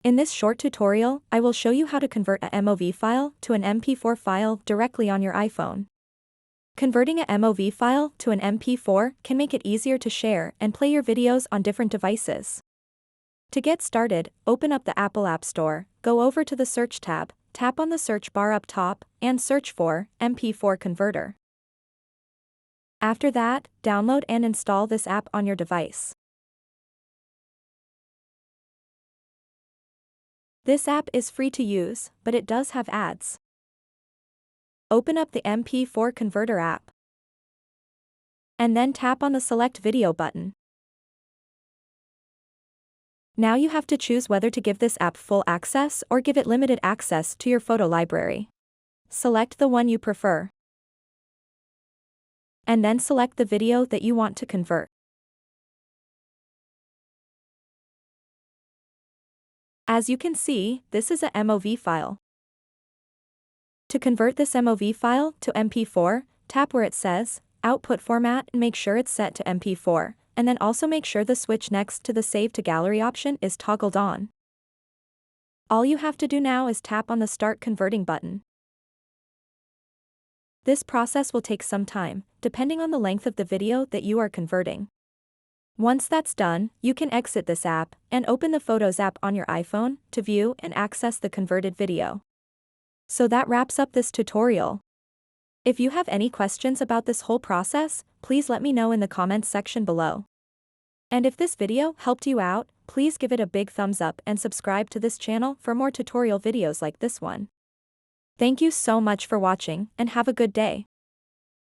In this short tutorial, I will show you how to convert a MOV file to an MP4 file directly on your iPhone. Converting a MOV file to an MP4 can make it easier to share and play your videos on different devices. To get started, open up the Apple App Store, go over to the Search tab, tap on the search bar up top, and search for MP4 Converter. After that, download and install this app on your device. This app is free to use, but it does have ads. Open up the MP4 Converter app. And then tap on the Select Video button. Now you have to choose whether to give this app full access or give it limited access to your photo library. Select the one you prefer. And then select the video that you want to convert. As you can see, this is a MOV file. To convert this MOV file to MP4, tap where it says Output Format and make sure it's set to MP4, and then also make sure the switch next to the Save to Gallery option is toggled on. All you have to do now is tap on the Start Converting button. This process will take some time, depending on the length of the video that you are converting. Once that's done, you can exit this app and open the Photos app on your iPhone to view and access the converted video. So that wraps up this tutorial. If you have any questions about this whole process, please let me know in the comments section below. And if this video helped you out, please give it a big thumbs up and subscribe to this channel for more tutorial videos like this one. Thank you so much for watching and have a good day.